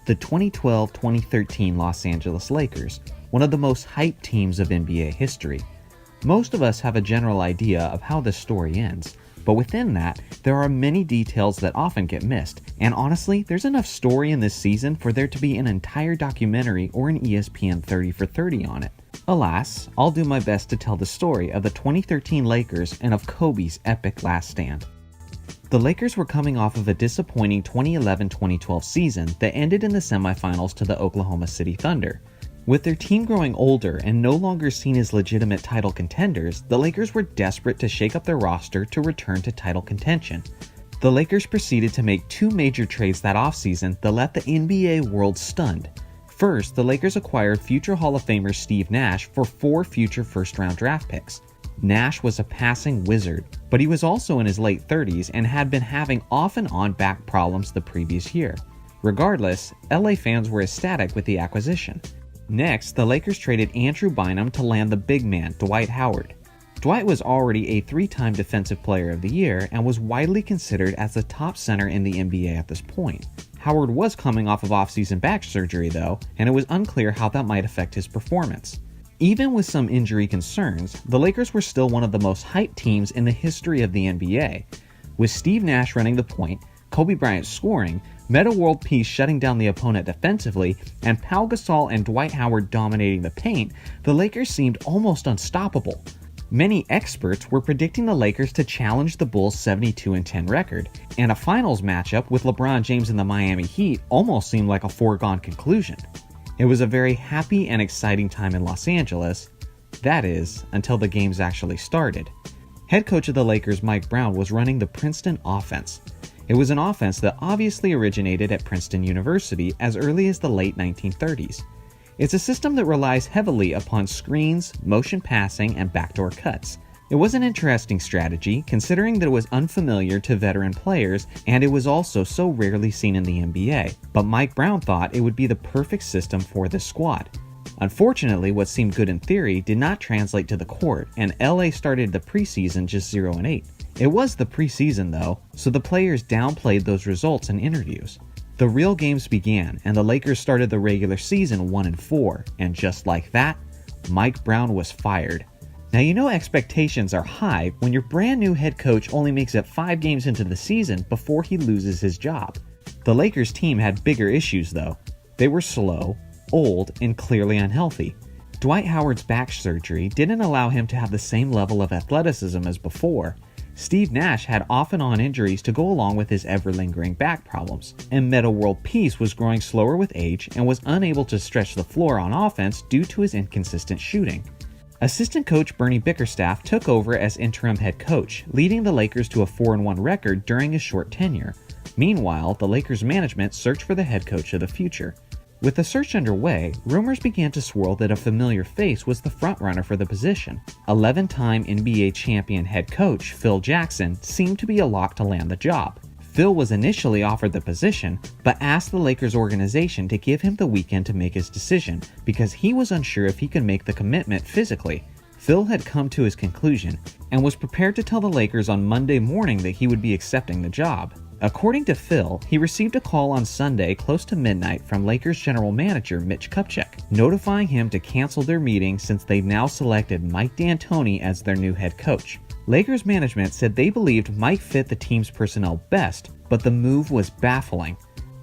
the 2012-2013 Los Angeles Lakers, one of the most hyped teams of NBA history. Most of us have a general idea of how this story ends, but within that, there are many details that often get missed, and honestly, there's enough story in this season for there to be an entire documentary or an ESPN 30 for 30 on it. Alas, I'll do my best to tell the story of the 2013 Lakers and of Kobe's epic last stand. The Lakers were coming off of a disappointing 2011-2012 season that ended in the semifinals to the Oklahoma City Thunder. With their team growing older and no longer seen as legitimate title contenders, the Lakers were desperate to shake up their roster to return to title contention. The Lakers proceeded to make two major trades that offseason that left the NBA world stunned. First, the Lakers acquired future Hall of Famer Steve Nash for 4 future first-round draft picks. Nash was a passing wizard, but he was also in his late 30s and had been having off and on back problems the previous year. Regardless, LA fans were ecstatic with the acquisition. Next, the Lakers traded Andrew Bynum to land the big man, Dwight Howard. Dwight was already a 3-time Defensive Player of the Year and was widely considered as the top center in the NBA at this point. Howard was coming off of off-season back surgery though, and it was unclear how that might affect his performance. Even with some injury concerns, the Lakers were still one of the most hyped teams in the history of the NBA. With Steve Nash running the point, Kobe Bryant scoring, Metta World Peace shutting down the opponent defensively, and Pau Gasol and Dwight Howard dominating the paint, the Lakers seemed almost unstoppable. Many experts were predicting the Lakers to challenge the Bulls' 72-10 record, and a finals matchup with LeBron James and the Miami Heat almost seemed like a foregone conclusion. It was a very happy and exciting time in Los Angeles, that is, until the games actually started. Head coach of the Lakers, Mike Brown, was running the Princeton offense. It was an offense that obviously originated at Princeton University as early as the late 1930s. It's a system that relies heavily upon screens, motion passing, and backdoor cuts. It was an interesting strategy, considering that it was unfamiliar to veteran players and it was also so rarely seen in the NBA, but Mike Brown thought it would be the perfect system for this squad. Unfortunately, what seemed good in theory did not translate to the court, and LA started the preseason just 0-8. It was the preseason though, so the players downplayed those results in interviews. The real games began, and the Lakers started the regular season 1-4, and just like that, Mike Brown was fired. Now you know expectations are high when your brand new head coach only makes it 5 games into the season before he loses his job. The Lakers team had bigger issues though. They were slow, old, and clearly unhealthy. Dwight Howard's back surgery didn't allow him to have the same level of athleticism as before. Steve Nash had off and on injuries to go along with his ever-lingering back problems, and Metta World Peace was growing slower with age and was unable to stretch the floor on offense due to his inconsistent shooting. Assistant coach Bernie Bickerstaff took over as interim head coach, leading the Lakers to a 4-1 record during his short tenure. Meanwhile, the Lakers management searched for the head coach of the future. With the search underway, rumors began to swirl that a familiar face was the frontrunner for the position. 11-time NBA champion head coach Phil Jackson seemed to be a lock to land the job. Phil was initially offered the position, but asked the Lakers organization to give him the weekend to make his decision because he was unsure if he could make the commitment physically. Phil had come to his conclusion and was prepared to tell the Lakers on Monday morning that he would be accepting the job. According to Phil, he received a call on Sunday close to midnight from Lakers general manager Mitch Kupchak, notifying him to cancel their meeting since they've now selected Mike D'Antoni as their new head coach. Lakers management said they believed Mike fit the team's personnel best, but the move was baffling.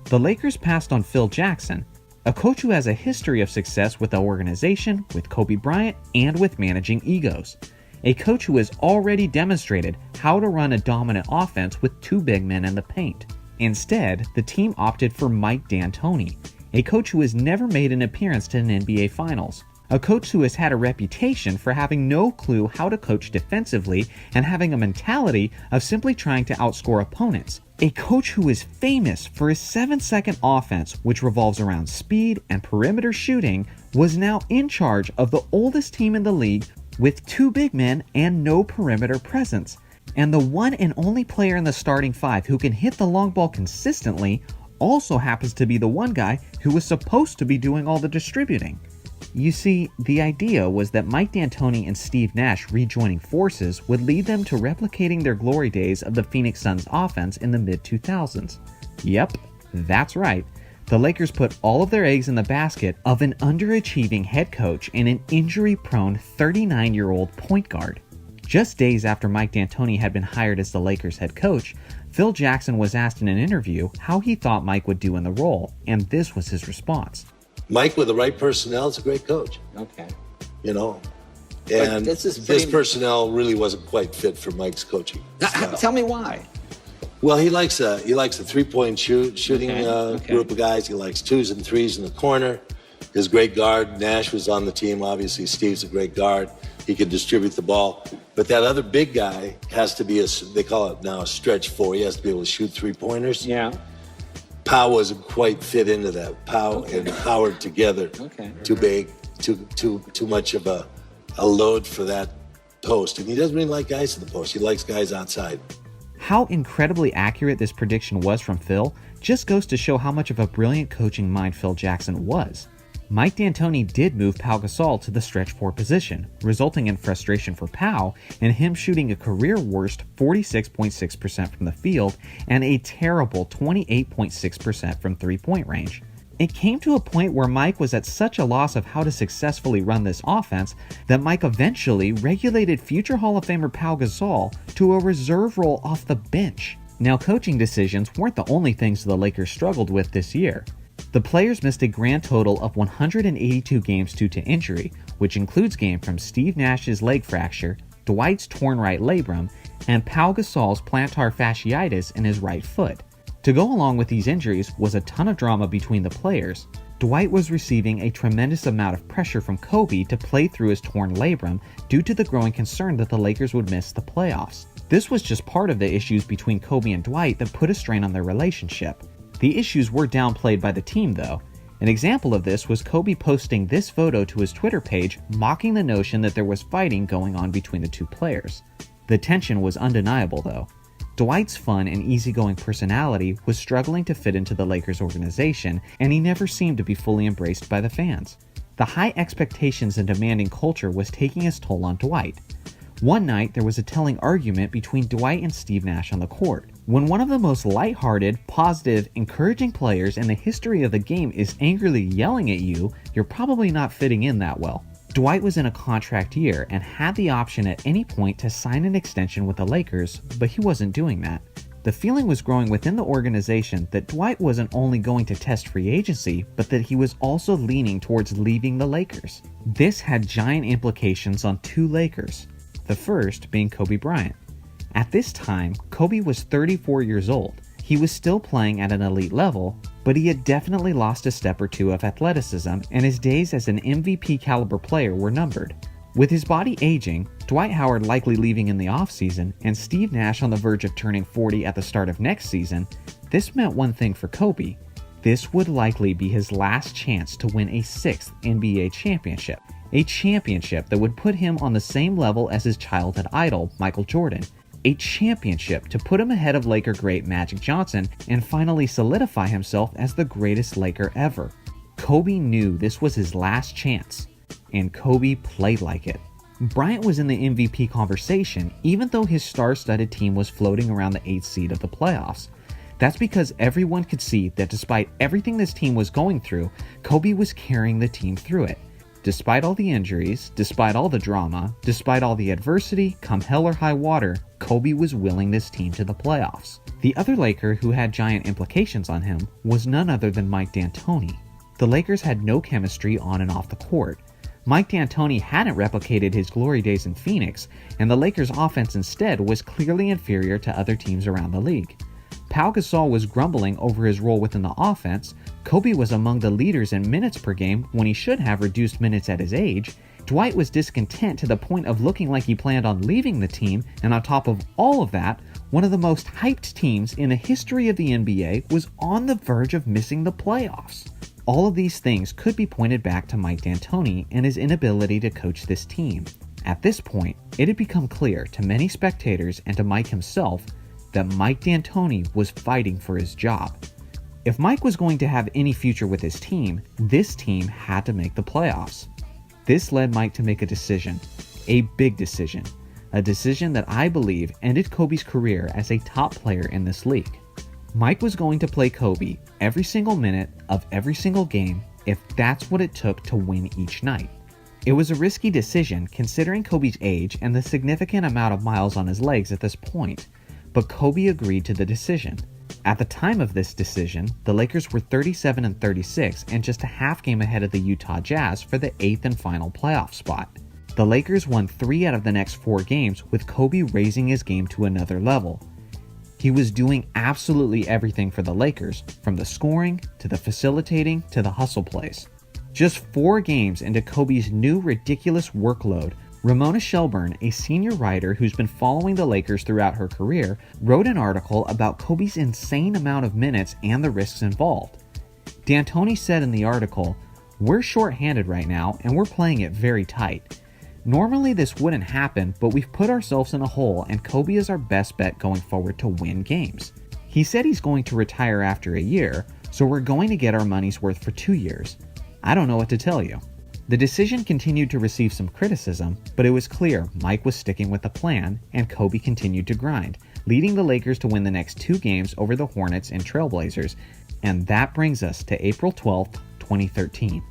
The Lakers passed on Phil Jackson, a coach who has a history of success with the organization, with Kobe Bryant, and with managing egos. A coach who has already demonstrated how to run a dominant offense with 2 big men in the paint. Instead, the team opted for Mike D'Antoni, a coach who has never made an appearance to an NBA Finals. A coach who has had a reputation for having no clue how to coach defensively and having a mentality of simply trying to outscore opponents. A coach who is famous for his 7-second offense, which revolves around speed and perimeter shooting, was now in charge of the oldest team in the league with 2 big men and no perimeter presence. And the one and only player in the starting 5 who can hit the long ball consistently also happens to be the one guy who was supposed to be doing all the distributing. You see, the idea was that Mike D'Antoni and Steve Nash rejoining forces would lead them to replicating their glory days of the Phoenix Suns offense in the mid-2000s. Yep, that's right. The Lakers put all of their eggs in the basket of an underachieving head coach and an injury-prone 39-year-old point guard. Just days after Mike D'Antoni had been hired as the Lakers head coach, Phil Jackson was asked in an interview how he thought Mike would do in the role, and this was his response. Mike, with the right personnel, is a great coach. Okay. You know, and this personnel really wasn't quite fit for Mike's coaching style. Tell me why. Well, he likes a three-point shooting group of guys. He likes 2s and 3s in the corner. His great guard, Nash, was on the team. Obviously, Steve's a great guard. He can distribute the ball. But that other big guy has to be they call it now a stretch 4. He has to be able to shoot 3-pointers. Yeah. Powell wasn't quite fit into that. Powell and Howard together. Okay. Too big, too much of a load for that post. And he doesn't really like guys in the post. He likes guys outside. How incredibly accurate this prediction was from Phil just goes to show how much of a brilliant coaching mind Phil Jackson was. Mike D'Antoni did move Pau Gasol to the stretch 4 position, resulting in frustration for Pau and him shooting a career-worst 46.6% from the field and a terrible 28.6% from three-point range. It came to a point where Mike was at such a loss of how to successfully run this offense that Mike eventually regulated future Hall of Famer Pau Gasol to a reserve role off the bench. Now, coaching decisions weren't the only things the Lakers struggled with this year. The players missed a grand total of 182 games due to injury, which includes games from Steve Nash's leg fracture, Dwight's torn right labrum, and Pau Gasol's plantar fasciitis in his right foot. To go along with these injuries was a ton of drama between the players. Dwight was receiving a tremendous amount of pressure from Kobe to play through his torn labrum due to the growing concern that the Lakers would miss the playoffs. This was just part of the issues between Kobe and Dwight that put a strain on their relationship. The issues were downplayed by the team though. An example of this was Kobe posting this photo to his Twitter page mocking the notion that there was fighting going on between the two players. The tension was undeniable though. Dwight's fun and easygoing personality was struggling to fit into the Lakers organization, and he never seemed to be fully embraced by the fans. The high expectations and demanding culture was taking its toll on Dwight. One night, there was a telling argument between Dwight and Steve Nash on the court. When one of the most lighthearted, positive, encouraging players in the history of the game is angrily yelling at you, you're probably not fitting in that well. Dwight was in a contract year and had the option at any point to sign an extension with the Lakers, but he wasn't doing that. The feeling was growing within the organization that Dwight wasn't only going to test free agency, but that he was also leaning towards leaving the Lakers. This had giant implications on two Lakers, the first being Kobe Bryant. At this time, Kobe was 34 years old. He was still playing at an elite level, but he had definitely lost a step or two of athleticism, and his days as an MVP caliber player were numbered. With his body aging, Dwight Howard likely leaving in the offseason, and Steve Nash on the verge of turning 40 at the start of next season, this meant one thing for Kobe. This would likely be his last chance to win a 6th NBA championship. A championship that would put him on the same level as his childhood idol, Michael Jordan. A championship to put him ahead of Laker great Magic Johnson and finally solidify himself as the greatest Laker ever. Kobe knew this was his last chance, and Kobe played like it. Bryant was in the MVP conversation even though his star-studded team was floating around the 8th seed of the playoffs. That's because everyone could see that despite everything this team was going through, Kobe was carrying the team through it. Despite all the injuries, despite all the drama, despite all the adversity, come hell or high water, Kobe was willing this team to the playoffs. The other Laker who had giant implications on him was none other than Mike D'Antoni. The Lakers had no chemistry on and off the court. Mike D'Antoni hadn't replicated his glory days in Phoenix, and the Lakers' offense instead was clearly inferior to other teams around the league. Pau Gasol was grumbling over his role within the offense, Kobe was among the leaders in minutes per game when he should have reduced minutes at his age, Dwight was discontent to the point of looking like he planned on leaving the team, and on top of all of that, one of the most hyped teams in the history of the NBA was on the verge of missing the playoffs. All of these things could be pointed back to Mike D'Antoni and his inability to coach this team. At this point, it had become clear to many spectators and to Mike himself that Mike D'Antoni was fighting for his job. If Mike was going to have any future with his team, this team had to make the playoffs. This led Mike to make a decision, a big decision, a decision that I believe ended Kobe's career as a top player in this league. Mike was going to play Kobe every single minute of every single game if that's what it took to win each night. It was a risky decision considering Kobe's age and the significant amount of miles on his legs at this point, but Kobe agreed to the decision. At the time of this decision, the Lakers were 37-36 and just a half game ahead of the Utah Jazz for the 8th and final playoff spot. The Lakers won 3 out of the next 4 games, with Kobe raising his game to another level. He was doing absolutely everything for the Lakers, from the scoring, to the facilitating, to the hustle plays. Just 4 games into Kobe's new ridiculous workload, Ramona Shelburne, a senior writer who's been following the Lakers throughout her career, wrote an article about Kobe's insane amount of minutes and the risks involved. D'Antoni said in the article, "We're short-handed right now and we're playing it very tight. Normally this wouldn't happen, but we've put ourselves in a hole and Kobe is our best bet going forward to win games. He said he's going to retire after a year, so we're going to get our money's worth for 2 years. I don't know what to tell you." The decision continued to receive some criticism, but it was clear Mike was sticking with the plan and Kobe continued to grind, leading the Lakers to win the next 2 games over the Hornets and Trailblazers, and that brings us to April 12th, 2013.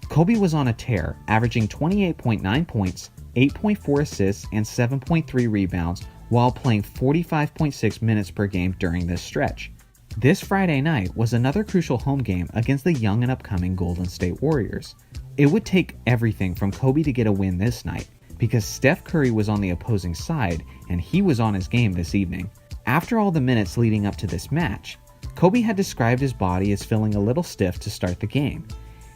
Kobe was on a tear, averaging 28.9 points, 8.4 assists, and 7.3 rebounds while playing 45.6 minutes per game during this stretch. This Friday night was another crucial home game against the young and upcoming Golden State Warriors. It would take everything from Kobe to get a win this night, because Steph Curry was on the opposing side and he was on his game this evening. After all the minutes leading up to this match, Kobe had described his body as feeling a little stiff to start the game.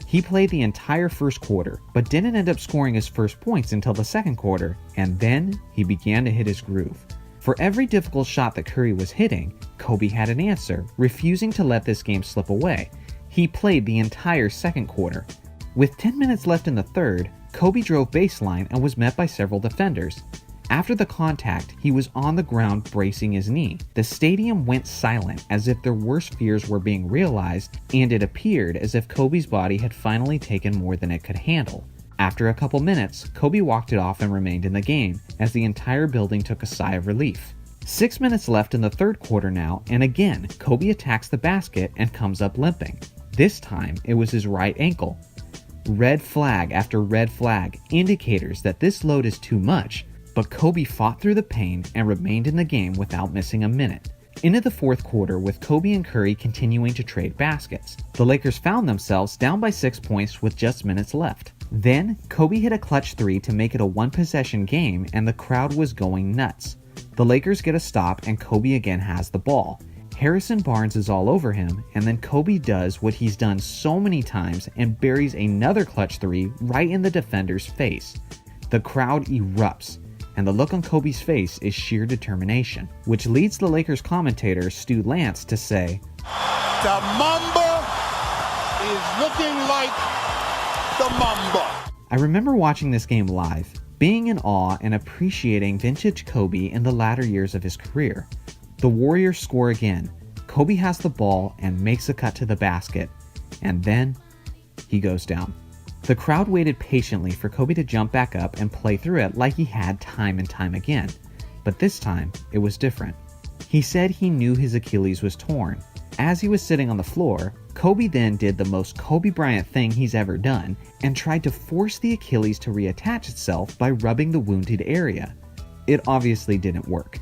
He played the entire first quarter, but didn't end up scoring his first points until the second quarter, and then he began to hit his groove. For every difficult shot that Curry was hitting, Kobe had an answer, refusing to let this game slip away. He played the entire second quarter. With 10 minutes left in the third, Kobe drove baseline and was met by several defenders. After the contact, he was on the ground bracing his knee. The stadium went silent as if their worst fears were being realized, and it appeared as if Kobe's body had finally taken more than it could handle. After a couple minutes, Kobe walked it off and remained in the game, as the entire building took a sigh of relief. 6 minutes left in the third quarter now, and again, Kobe attacks the basket and comes up limping. This time, it was his right ankle. Red flag after red flag, indicators that this load is too much, but Kobe fought through the pain and remained in the game without missing a minute. Into the fourth quarter, with Kobe and Curry continuing to trade baskets, the Lakers found themselves down by 6 points with just minutes left. Then, Kobe hit a clutch 3 to make it a one-possession game, and the crowd was going nuts. The Lakers get a stop and Kobe again has the ball. Harrison Barnes is all over him, and then Kobe does what he's done so many times and buries another clutch 3 right in the defender's face. The crowd erupts, and the look on Kobe's face is sheer determination, which leads the Lakers commentator Stu Lance to say, "The Mamba is looking like the Mamba." I remember watching this game live, being in awe and appreciating vintage Kobe in the latter years of his career. The Warriors score again. Kobe has the ball and makes a cut to the basket, and then he goes down. The crowd waited patiently for Kobe to jump back up and play through it like he had time and time again, but this time it was different. He said he knew his Achilles was torn. As he was sitting on the floor, Kobe then did the most Kobe Bryant thing he's ever done and tried to force the Achilles to reattach itself by rubbing the wounded area. It obviously didn't work.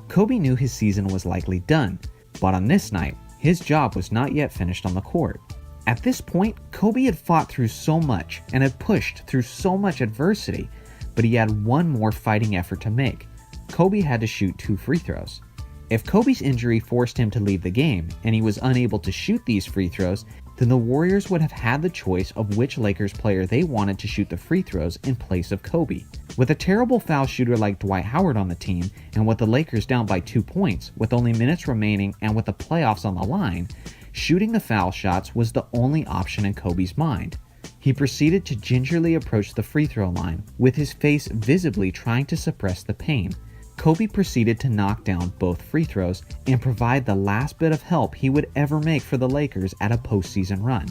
Kobe knew his season was likely done, but on this night, his job was not yet finished on the court. At this point, Kobe had fought through so much and had pushed through so much adversity, but he had one more fighting effort to make. Kobe had to shoot 2 free throws. If Kobe's injury forced him to leave the game and he was unable to shoot these free throws, then the Warriors would have had the choice of which Lakers player they wanted to shoot the free throws in place of Kobe. With a terrible foul shooter like Dwight Howard on the team, and with the Lakers down by 2 points, with only minutes remaining and with the playoffs on the line, shooting the foul shots was the only option in Kobe's mind. He proceeded to gingerly approach the free throw line, with his face visibly trying to suppress the pain. Kobe proceeded to knock down both free throws and provide the last bit of help he would ever make for the Lakers at a postseason run.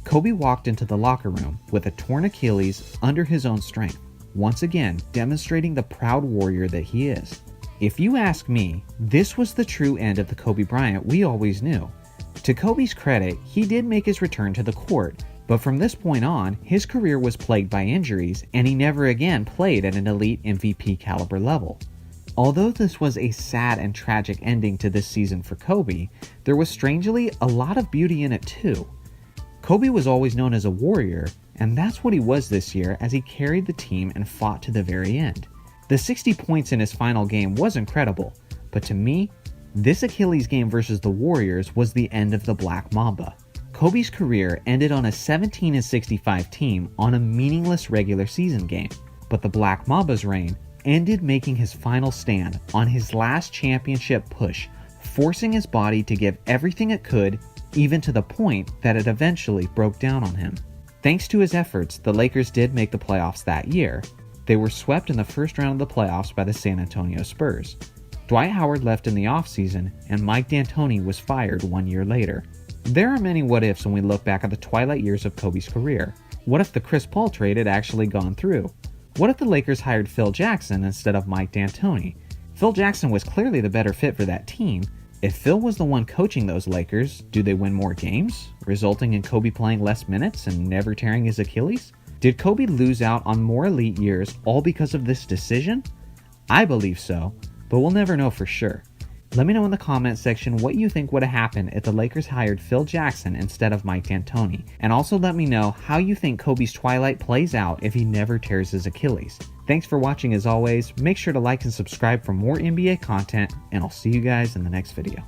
Kobe walked into the locker room with a torn Achilles under his own strength, once again demonstrating the proud warrior that he is. If you ask me, this was the true end of the Kobe Bryant we always knew. To Kobe's credit, he did make his return to the court, but from this point on, his career was plagued by injuries, and he never again played at an elite MVP caliber level. Although this was a sad and tragic ending to this season for Kobe, there was strangely a lot of beauty in it too. Kobe was always known as a warrior, and that's what he was this year as he carried the team and fought to the very end. The 60 points in his final game was incredible, but to me, this Achilles game versus the Warriors was the end of the Black Mamba. Kobe's career ended on a 17-65 team on a meaningless regular season game, but the Black Mamba's reign ended making his final stand on his last championship push, forcing his body to give everything it could, even to the point that it eventually broke down on him. Thanks to his efforts, the Lakers did make the playoffs that year. They were swept in the first round of the playoffs by the San Antonio Spurs. Dwight Howard left in the offseason, and Mike D'Antoni was fired 1 year later. There are many what-ifs when we look back at the twilight years of Kobe's career. What if the Chris Paul trade had actually gone through? What if the Lakers hired Phil Jackson instead of Mike D'Antoni? Phil Jackson was clearly the better fit for that team. If Phil was the one coaching those Lakers, do they win more games, resulting in Kobe playing less minutes and never tearing his Achilles? Did Kobe lose out on more elite years all because of this decision? I believe so, but we'll never know for sure. Let me know in the comments section what you think would have happened if the Lakers hired Phil Jackson instead of Mike D'Antoni, and also let me know how you think Kobe's twilight plays out if he never tears his Achilles. Thanks for watching as always, make sure to like and subscribe for more NBA content, and I'll see you guys in the next video.